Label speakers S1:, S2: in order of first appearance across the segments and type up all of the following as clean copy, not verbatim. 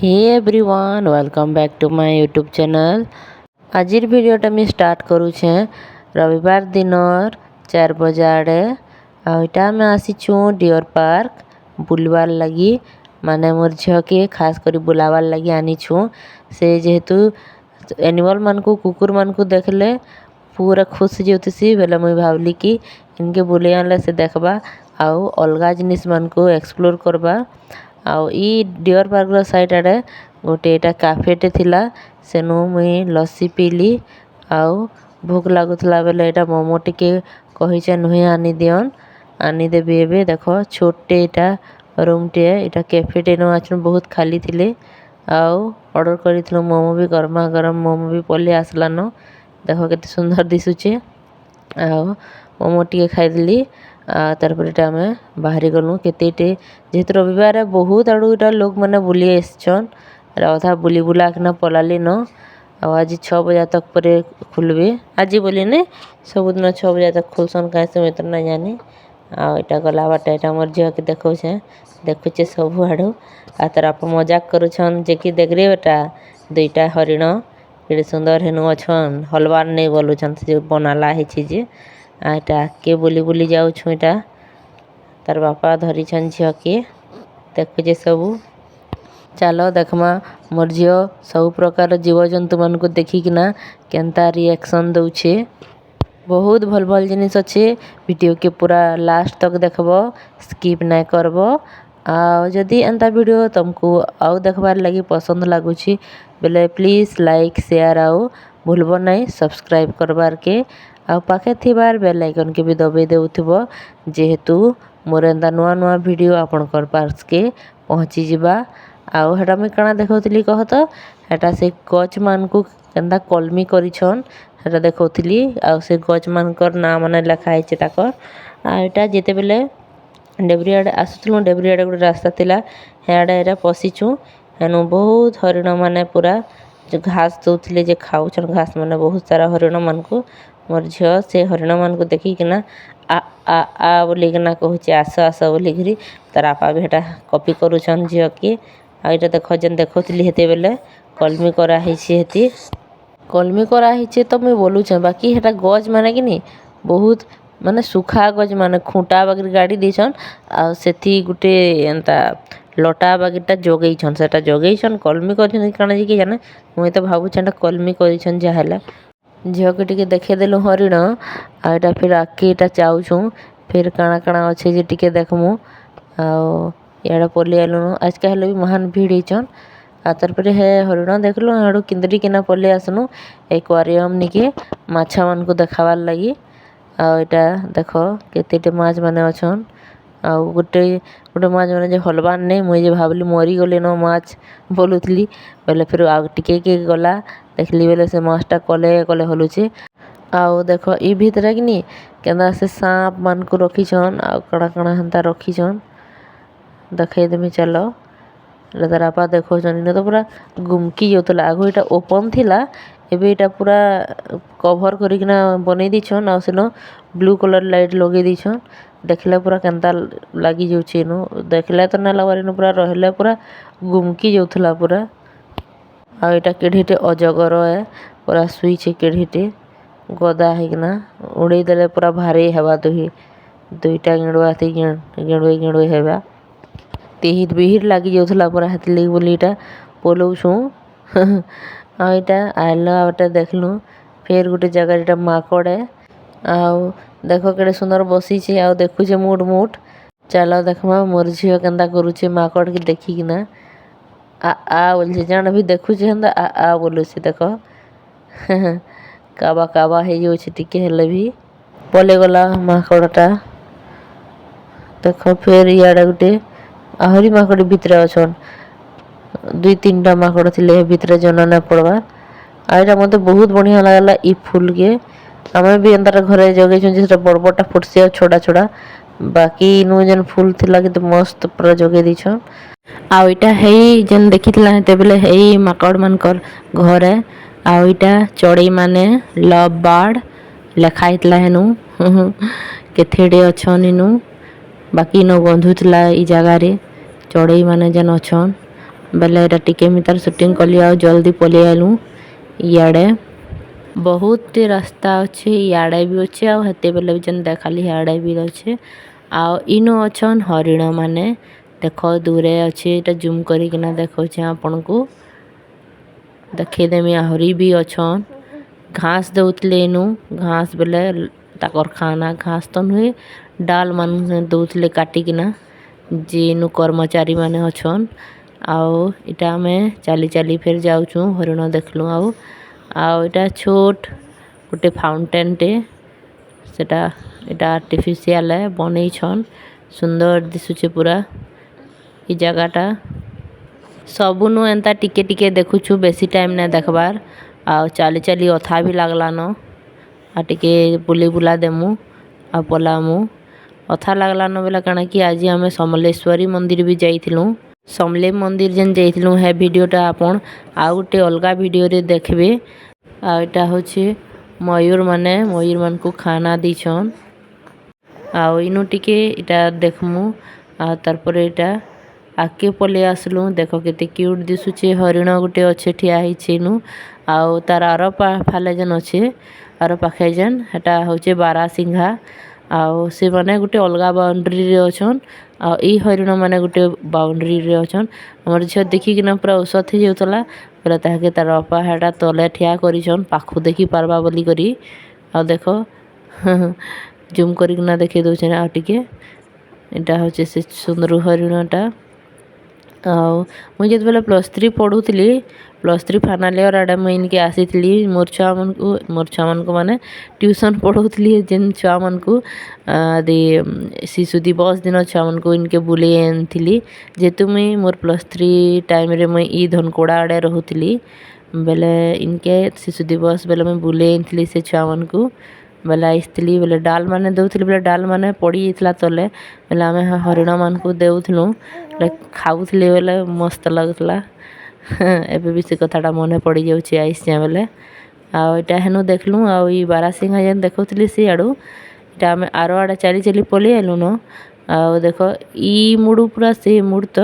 S1: Hey everyone welcome back to my YouTube channel. आजिर वीडियोटा मैं स्टार्ट करुछे रविवार दिन 4 बजे आड़े। आईटा मैं आसीचु डियर पार्क बुलवार लगी माने मोर झील के खास करी बुलावार लगी आनीछु। से जेहेतु एनिमल मान को कुकुर मान को देखले पूरा खुश जोतीसी बेले मुई भावली कि इनके बुले आनले से देखबा आउ अलगा जिनिस मान को एक्सप्लोर करबा। आउ ई डियर पार्क रो साइड आड़े गोटे एटा कैफेटे थिला सेनु मुई लस्सी पीली। आउ भूख लागुतला बेले एटा मोमो टिके कहिचे नुहे आनी दियन आनी देबी। एबे देखो छोटे एटा रूम टे एटा कैफेटे नो आछन बहुत खाली थिले। आउ ऑर्डर करिथलो मोमो भी गरमा गरम मोमो भी पल्ले आसलान। देखो केते सुंदर दिसुचे। आउ मोमो टिके खाइदली तार पर आम बाहरी गलु केते जेहेतु रविवार बहुत आड़ू इटा लोग मैंने बुली एसछन अधा बुली बुलाकिना पलाली न। आज 6 बजे तक पर खुलबे आज बोली ने सबुदिन 6 बजे तक खुलसन कहीं से मैं ना जानी। आटा गला बाटा यहाँ मोर झील के देखुचे सब आड़ू आ तार आप मजाक करुछन जे कि देख रे बेटा 2टा हरिण केड़े सुंदर हेनु अछन हलवार नहीं बोलुछन से बनाला है चीज आटा के बुली बुली जाऊ छुईटा तार बापा धरी छन झील के देखुचे सबू। चलो देखमा मोर झील सब प्रकार जीव जंतु मान को देखिकिना केनता रिएक्शन दउछे। बहुत भल भल जिनिस अच्छे वीडियो के पूरा लास्ट तक देखबो स्किप नहीं करबो। आ जदि एंता वीडियो तुमको आउ देखबार लगी पसंद लागुची बेले प्लीज लाइक शेयर आउ भूलबो नहीं सब्सक्राइब करबार के आ पाखे थिबार बेल आइकन के भी दबाई देउथिबो जेहेतु मोर एंता नुआ नुआ वीडियो आपनकर पास के पहुँची जिबा। आउ हेटा मुई काना देखौतली कह तो हेटा से गच मान को केनता कलमी करिछन हेटा देखौतली। आउ से गच मानकर ना माने लिखा है ताकर आ एटा जेते बेले डेबरी आड़े आसुथलु डेबरी आड़े गोटे रास्ता थिला हेआड़े एरा पसिछु हेनु बहुत हरिण माने पूरा जो घास दउथिले जे खाउछन घास माने बहुत सारा हरिण मान को मोर झील से हरिण मान को देखिकिना आ आ आ बोलिकिना कहूचे आस आस बोलिकी तार आपा भी हेटा कॉपी करुछन झील के। आ एटा देखो जेन देखौतली हेते बेले कलमी करा हेछि हेति कलमी करा हेछि तो मुई बोलुछे बाकी हेटा गज माने कि नहीं बहुत माने सुखा गज माने खूंटा बागरी गाड़ी देछन आ सेथी गुटे एंता लटा बागीटा जोगैछन सेटा जोगैछन कलमी करछन काना जी के जाने मुई तो भाबुछन एटा कलमी करिछन जा हैला। झील के टिके देखे देलु हरिण आ एटा फिर आके एटा चाउछु फिर काना काना अच्छे जे टिके देखमु। आ याडा पल्ली आलु आज का हेले भी महान भीड़ हेछन आ तार पर हे हरिण देखलु हाडू किंदरी किना पल्ले आसनु एक्वेरियम निके माछा मान को देखावार लगी। आ एटा देखो केतेटे माछ माने अछन आ गोटे गोटे माछ माने जे हलवान नहीं मुई जे भाबली मरी गले न माछ बोलुथली बेले फिर आ टिके के गला देखली बेले से माछटा कले कले हलुचे। आउ देखो ई भीतर कि नहीं केनता से सांप मान को रखीछन आ कणा कणा हंता रखीछन देखे देमी चलो तार आपा देखो जन तो पूरा गुमकी जोतला आगो एटा ओपन थिला एबे एटा पूरा कवर करिकिना बनै दिछन आ सेनो ब्लू कलर लाइट लगे दिछन देखले पूरा केनता लागी जोछि नु देखले तो ना लगवार नु पूरा रहले पूरा गुमकी जोतला पूरा। आ एटा केढीटे अजगर है पूरा सुईछे केढीटे गदा हेकिना उड़े देले पूरा भारी हेबा दुईटा गेंडुआ थी गेंडुए गेंडुए हेबा तेहिर बिहिर लागी जाउथला पूरा हेतली बोलीटा पोलौछु। आ एटा आइला आटा देखलु फिर गोटे जगह एटा माकड़ है आउ देखो केडे सुंदर बसी छे आउ देखु छे मुड मुड। चलो देखमा मोर झील केनता करूछे माकड़ के देखिकिना आ बोलछे जान भी देखु छे हंदा आ बोलु छे देखो काबा काबा हे जो छे टिके हेले भी पले गला माकड़टा देखो फिर याडा गुटे आहरी माकड़ भितरे अछन 2-3टा माकड़ थिले भितरे जना ना पड़वा। आ एटा मते बहुत बढ़िया लागला ई फूल के हमें भी अंदर घरे जगे छन जेटा बड़ बड़टा फुटसे छोटा छोटा बाकी नु जन फूल थिला कि मस्त पूरा जगे दिछन। आ एटा हेई जन देखितला हेते बेले हेई माकड़ मानकर घर है आ एटा चढ़ई माने लव बर्ड लेखा हितला हेनु केथेडे अछन इनु बाकी नो गंधुतला ई जगह रे चढ़ई माने जन अछन ବେଲେ ଏଇଟା ଟିକେ ମୁଇଁ ତାର ସୁଟିଂ କଲି ଆଉ ଜଲ୍ଦି ପଲେଇ ଆଇଲୁ ଇଆଡ଼େ। ବହୁତ ରାସ୍ତା ଅଛି ଇଆଡ଼େ ବି ଅଛି ଆଉ ହେତେ ବେଲେ ବି ଯେନ୍ ଦେଖାଲି ଇଆଡ଼େ ବି ଅଛି। ଆଉ ଇନୁ ଅଛନ୍ ହରିଣ ମାନେ ଦେଖ ଦୂରେ ଅଛି ଏଇଟା ଜୁମ୍ କରିକିନା ଦେଖଉଛେ ଆପଣଙ୍କୁ ଦେଖେଇଦେମି ଆହୁରି ବି ଅଛନ୍। ଘାସ ଦଉଥିଲେ ଇନୁ ଘାସ ବେଲେ ତାକର ଖାନା ଘାସ ତ ନୁହେଁ ଡାଲ ମାନେ ଦଉଥିଲେ କାଟିକିନା ଯେ ଇନୁ କର୍ମଚାରୀ ମାନେ ଅଛନ୍। ଆଉ ଇଟା ଆମେ ଚାଲି ଚାଲି ଫେର ଯାଉଛୁଁ ହରିଣ ଦେଖଲୁ ଆଉ ଏଇଟା ଛୋଟ ଗୋଟେ ଫାଉଣ୍ଟେନଟେ ସେଟା ଏଟା ଆର୍ଟିଫିସିଆଲ ବନେଇଛନ୍ ସୁନ୍ଦର ଦିଶୁଛେ ପୁରା ଇ ଜାଗାଟା। ସବୁନୁ ଏନ୍ତା ଟିକେ ଟିକେ ଦେଖୁଛୁ ବେଶୀ ଟାଇମ୍ ନାଇଁ ଦେଖବାର୍ ଆଉ ଚାଲି ଚାଲି ଅଥା ବି ଲାଗଲାନ ଆଉ ଟିକେ ବୁଲି ବୁଲା ଦେମୁ ଆଉ ପଲାମୁ ଅଥା ଲାଗଲାନ ବେଲେ କାଣା କି ଆଜି ଆମେ ସମଲେଶ୍ୱରୀ ମନ୍ଦିର ବି ଯାଇଥିଲୁ। ସମଲେଇ ମନ୍ଦିର ଯେନ୍ ଯାଇଥିଲୁ ହେ ଭିଡ଼ିଓଟା ଆପଣ ଆଉ ଗୋଟେ ଅଲଗା ଭିଡ଼ିଓରେ ଦେଖିବେ। ଆଉ ଏଇଟା ହଉଛି ମୟୂରମାନଙ୍କୁ ଖାନା ଦେଇଛନ୍ ଆଉ ଇନୁ ଟିକେ ଇଟା ଦେଖମୁ ଆଉ ତାରପରେ ଏଇଟା ଆଗକେ ପଲେଇ ଆସିଲୁ ଦେଖ କେତେ କ୍ୟୁଟ ଦିଶୁଛେ ହରିଣ ଗୋଟେ ଅଛେ ଠିଆ ହେଇଛି ଇନୁ ଆଉ ତାର ଆର ଫାଲେ ଯେନ୍ ଅଛେ ଆର ପାଖେ ଯେନ୍ ହେଟା ହଉଛେ ବାରାସିଂଘା ଆଉ ସେମାନେ ଗୋଟେ ଅଲଗା ବାଉଣ୍ଡ୍ରିରେ ଅଛନ୍ ଆଉ ଏଇ ହରିଣ ମାନେ ଗୋଟେ ବାଉଣ୍ଡ୍ରିରେ ଅଛନ୍। ଆମର ଝିଅ ଦେଖିକିନା ପୁରା ଉସତ ହେଇଯାଉଥିଲା ବୋଲେ ତାହାକେ ତାର ଅପା ହେଟା ତଲେ ଠିଆ କରିଛନ୍ ପାଖକୁ ଦେଖି ପାରବା ବୋଲି କରି ଆଉ ଦେଖ ଜୁମ୍ କରିକିନା ଦେଖେଇ ଦଉଛେ ଆଉ ଟିକେ ଏଇଟା ହଉଛି ସେ ସୁନ୍ଦର ହରିଣଟା। ଆଉ ମୁଇଁ ଯେତେବେଳେ +3 ପଢ଼ୁଥିଲି +3 ଫାଇନାଲ୍ ଇୟର୍ ଆଡ଼େ ମୁଇଁ ଇନ୍କେ ଆସିଥିଲି ମୋର୍ ଛୁଆମାନଙ୍କୁ ମାନେ ଟ୍ୟୁସନ୍ ପଢ଼ଉଥିଲି ଯେନ୍ ଛୁଆମାନଙ୍କୁ ଶିଶୁ ଦିବସ ଦିନ ଛୁଆମାନଙ୍କୁ ଇନ୍କେ ବୁଲେଇ ଆଣିଥିଲି ଯେହେତୁ ମୁଇଁ ମୋର୍ +3 ଟାଇମ୍ରେ ମୁଇଁ ଇ ଧନକୁଡ଼ା ଆଡ଼େ ରହୁଥିଲି ବେଲେ ଇନ୍କେ ଶିଶୁ ଦିବସ ବେଲେ ମୁଇଁ ବୁଲେଇ ଆଣିଥିଲି ସେ ଛୁଆମାନଙ୍କୁ ବେଲେ ଆସିଥିଲି ବେଲେ ଡାଲ୍ ମାନେ ଦଉଥିଲି ବେଲେ ଡାଲ୍ ମାନେ ପଡ଼ି ଯାଇଥିଲା ତଲେ ବେଲେ ଆମେ ହରିଣମାନଙ୍କୁ ଦେଉଥିଲୁ ବେଲେ ଖାଉଥିଲେ ବେଲେ ମସ୍ତ ଲାଗୁଥିଲା। ଏବେ ବି ସେ କଥାଟା ମନେ ପଡ଼ିଯାଉଛି ଆଇସିଁ ବେଲେ ଆଉ ଏଇଟା ହେନୁ ଦେଖଲୁ ଆଉ ଇ ବାରାସିଂଘା ଯେନ୍ ଦେଖଉଥିଲି ସିଆଡ଼ୁ ଏଇଟା ଆମେ ଆର ଆଡ଼େ ଚାଲି ଚାଲି ପଲେଇ ଆଇଲୁନ ଆଉ ଦେଖ ଇ ମୁଡ଼ୁ ପୁରା ସେ ମୁଡ଼୍ ତ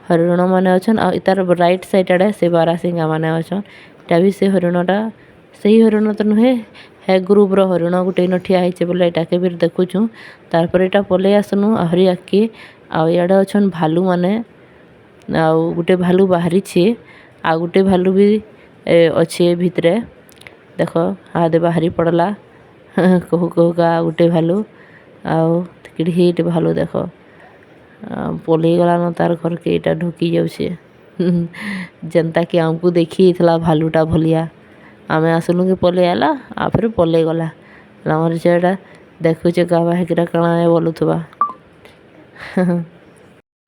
S1: ହରିଣ ମାନେ ଅଛନ୍ ଆଉ ତାର ରାଇଟ୍ ସାଇଡ଼୍ ଆଡ଼େ ସେ ବାରାସିଂଘା ମାନେ ଅଛନ୍। ଏଇଟା ବି ସେ ହରିଣଟା ସେଇ ହରିଣ ତ ନୁହେଁ ହେ ଗ୍ରୁପର ହରିଣ ଗୋଟେ ଇନ ଠିଆ ହେଇଛେ ବୋଲେ ଏଇଟାକେ ବି ଦେଖୁଛୁଁ ତାପରେ ଏଇଟା ପଲେଇ ଆସନୁ ଆହୁରି ଆଗକେ ଆଉ ଇଆଡ଼େ ଅଛନ୍ ଭାଲୁ ମାନେ ଆଉ ଗୋଟେ ଭାଲୁ ବାହାରିଛେ ଆଉ ଗୋଟେ ଭାଲୁ ବି ଅଛେ ଭିତରେ ଦେଖ ହାଦେ ବାହାରି ପଡ଼ଲା କହୁ କହୁକା ଗୋଟେ ଭାଲୁ ଆଉ କିଡ଼ିହିଟେ ଭାଲୁ ଦେଖ ପଲେଇ ଗଲାନ ତାର ଘରକେ ଏଇଟା ଢୁକି ଯାଉଛେ ଯେନ୍ତାକି ଆମକୁ ଦେଖି ହେଇଥିଲା ଭାଲୁଟା ଭଲିଆ ଆମେ ଆସିଲୁ କି ପଲେଇ ଆଇଲା ଆଉ ଫେର ପଲେଇ ଗଲା ଆମର ଝିଅଟା ଦେଖୁଛେ କାବା ହେକିଟା କାଣା ବୋଲୁଥିବା।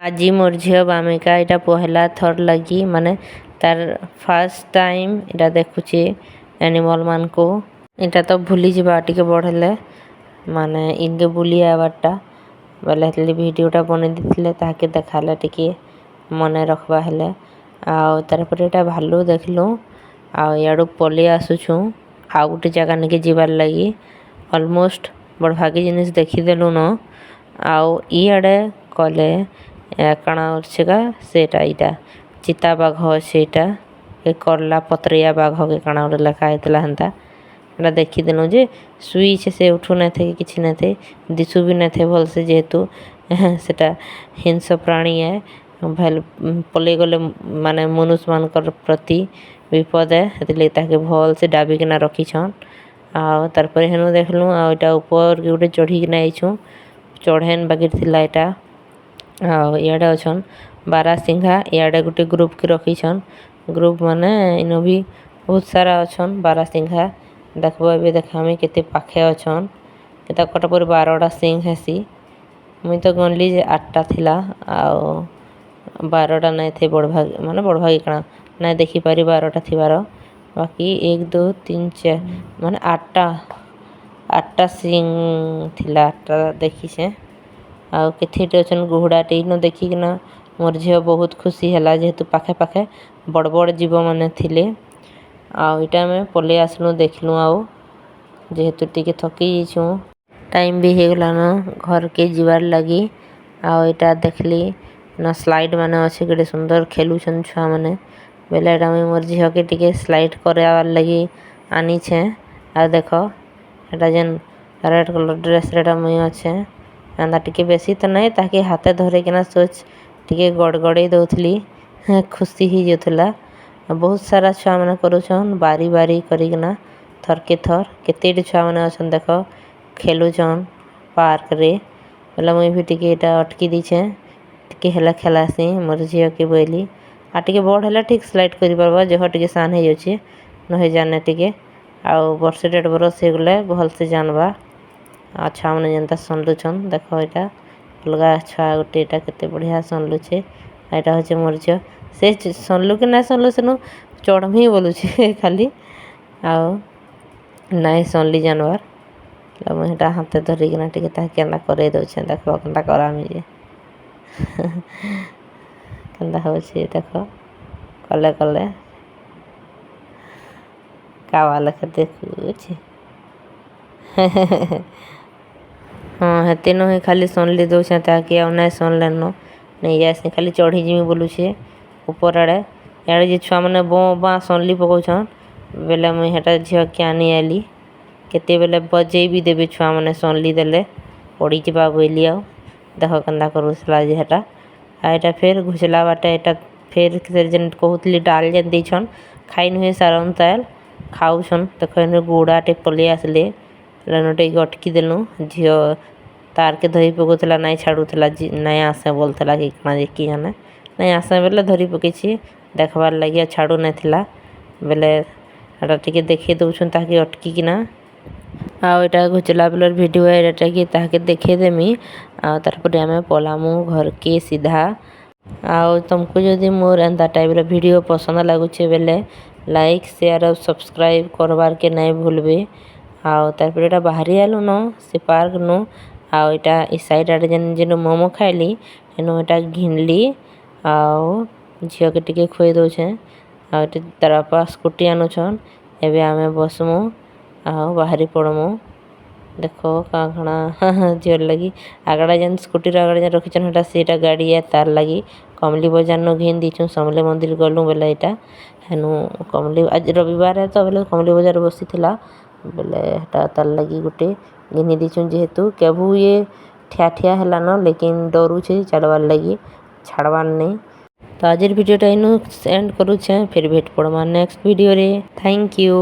S1: ଆଜି ମୋର୍ ଝିଅ ବାମିକା ଏଇଟା ପହଲା ଥର ଲାଗି ମାନେ ତାର ଫାର୍ଷ୍ଟ ଟାଇମ୍ ଏଇଟା ଦେଖୁଛେ ଏନିମଲ୍ ମାନଙ୍କୁ ଏଇଟା ତ ଭୁଲିଯିବା ଟିକେ ବଡ଼ ହେଲେ ମାନେ ଇନ୍କେ ବୁଲି ଆଇବାରଟା ବେଲେ ହେତଲେ ଭିଡ଼ିଓଟା ବନେଇ ଦେଇଥିଲେ ତାହାକେ ଦେଖାଲେ ଟିକେ ମନେ ରଖବା ହେଲେ ଆଉ ତାରପରେ ଏଇଟା ଭାଲୁ ଦେଖଲୁ ଆଉ ଇଆଡ଼ୁ ପଲେଇ ଆସୁଛୁଁ ଆଉ ଗୋଟେ ଜାଗା ନେଇକି ଯିବାର୍ ଲାଗି ଅଲମୋଷ୍ଟ ବଡ଼ ଭାଗି ଜିନିଷ ଦେଖିଦେଲୁନ ଆଉ ଇଆଡ଼େ କଲେ କାଣା ଅଛେଗା ସେଟା ଏଇଟା ଚିତାବାଘ ଅଛି ଏଇଟା ଏ କରଲା ପତ୍ରିଆ ବାଘକେ କାଣା ଗୋଟେ ଲେଖା ହେଇଥିଲା ହେନ୍ତା ଏଟା ଦେଖିଦେଲୁ ଯେ ଶୁଇଛେ ସେ ଉଠୁ ନାଇଁଥାଏ କି କିଛି ନାଇଁଥାଏ ଦିଶୁ ବି ନାଇଁଥାଏ ଭଲସେ ଯେହେତୁ ସେଟା ହିଂସ ପ୍ରାଣୀ ପଲେଇ ଗଲେ ମାନେ ମନୁଷମାନଙ୍କର ପ୍ରତି ବିପଦ ହେଥିଲାଗି ତାହାକେ ଭଲସେ ଡାବିକିନା ରଖିଛନ୍ ଆଉ ତାରପରେ ହେନୁ ଦେଖଲୁ ଆଉ ଏଇଟା ଉପରକେ ଗୋଟେ ଚଢ଼ିକିନା ଆଇଛୁଁ ଚଢ଼େନ୍ ବାଗିର ଥିଲା ଏଇଟା ଆଉ ଇଆଡ଼େ ଅଛନ୍ ବାରାସିଂଘା ଇଆଡ଼େ ଗୋଟେ ଗ୍ରୁପକେ ରଖିଛନ୍ ଗ୍ରୁପ୍ ମାନେ ଇନ ବି ବହୁତ ସାରା ଅଛନ୍ ବାରାସିଂଘା ଦେଖବ ଏବେ ଦେଖାମି କେତେ ପାଖେ ଅଛନ୍ ତାକର ପରେ 12ଟା ସିଂ ହେସି ମୁଇଁ ତ ଗଣଲି ଯେ 8ଟା ଥିଲା ଆଉ 12ଟା ନାଇଁ ଥାଇ ବଡ଼ ଭାଗି କାଣା ନାଇଁ ଦେଖିପାରି 12ଟା ଥିବାର ବାକି 1 2 3 4 ମାନେ 8ଟା ସିଂ ଥିଲା 8ଟା ଦେଖିଛେଁ ଆଉ କେଥିଟେ ଅଛନ୍ ଘୋଡ଼ାଟେ ଇନ ଦେଖିକିନା ମୋର୍ ଝିଅ ବହୁତ ଖୁସି ହେଲା ଯେହେତୁ ପାଖେ ପାଖେ ବଡ଼ ବଡ଼ ଜୀବମାନେ ଥିଲେ ଆଉ ଏଇଟା ଆମେ ପଲେଇ ଆସିଲୁ ଦେଖିଲୁ ଆଉ ଯେହେତୁ ଟିକେ ଥକି ଯାଇଛୁଁ ଟାଇମ୍ ବି ହେଇଗଲାନ ଘରକେ ଯିବାର୍ ଲାଗି ଆଉ ଏଇଟା ଦେଖଲି ना स्लाइड माने अच्छे केटे सुंदर खेलुछन छुआ माने बेले एटा मुई मोर झियो के टिके स्लाइड कराबार लगी आनी छे। आ देखो एटा जेन रेड कलर ड्रेस रेटा मुई अच्छे एंदा टिके बेसी तो नहीं ताकि हाथे धरे किना सोच टिके गड़गड़े दउथली खुशी ही जोथला। बहुत सारा छुआ माने करूछन बारी बारी करिकना थर के थर केते छुआ माने अछन देखो खेलुछन पार्क रे बेले मुई भी टिके एटा अटकी दीछे टिके हेला खेलासी मोर झियो के बोली आ टिके बड़ हेला ठीक स्लाइड करि परबा जह टिके सान हे जाउछे न हे जाने टिके आ वर्षे 1.5 बरस हे गले भल से जानबा अच्छा माने जनता सुनलुछन देखो एटा अलगा छुआ गोटे एटा केते बढ़िया सुनलुछे एटा होचे मोर झियो से सुनलु कि ना सुनलु सेनु चढ़मी बोलुछे खाली आ नाइ सुनली जानवर लब हेटा हाथे धरिकिना टिके ता केंदा करे दउछे देखो केंदा करामी जे केंदा होछे देखो कले कले कावा लेखे देखुछे हाँ हेते नो खाली सुनली दउछे ताकि आ नाइ सुनले नो नहीं ऐसे खाली चढ़ी जिमी बोलुछे ऊपर आड़े याड़े जे छुआ माने बो बा सुनली पकौछन बेले मुई हेटा झियो के आनी आली केते बेले बजे भी देबे छुआ माने सुनली देले पड़ी जिबा बोली आ देखो केंदा करूसला जे हेटा आ एटा फेर घुसला बाटे एटा फेर जेन कहूतली डाल जेन देछन खाइ नुहे सारन ताल खाउछन देखो एने गुड़ा टे पले आसले लनटे अटकी देलु झियो तार के धरी पकौतला नाइ छाड़ुतला नाइ आसे बोलतला कि कना जे की जाने नाइ आसे बेले धरी पकेछि देखबार लागि छाड़ू नथिला बेले एटा टिके देखि दउछन ताकि अटकी किना आ एटा घुचला बेलर वीडियो एटा कि ताके देखे देमी आ तारपरे आमे पलामु घर के सीधा आ तुमको जदि मोर एंता टाइप रो वीडियो पसंद लागुछे बेले लाइक शेयर और सब्सक्राइब करबार के नहीं भूलबे आ तारपरे एटा बाहरी आलु न से पार्क नु आ एटा इ साइड आडे जेन जेन मोमो खाइली एनो एटा घिनली आ झियो के टिके खोई दउछे आ एटे तरपा स्कूटी आनुछन एबे आमे बसमु आ बाहरी पड़मु देखो काखणा झियो लगी आगड़ा जेन स्कूटी रो आगड़ा जेन रखिछन हेटा सेटा गाड़ी है तार लगी कमली बाजार नो घिन दीछु समले मंदिर गलु बेले एटा हेनु कमली आज रविवार है तो बेले कमली बाजार बसिथिला बेले हेटा तार लगी गुटे घिनि दीछु जेहेतु केबु ये ठिया ठिया हेला न लेकिन डरू छे चढ़वार लगी छाड़वार नहीं तो आज वीडियो टा इनु एंड करू छे फिर भेट पड़मा नेक्स्ट वीडियो रे थैंक यू।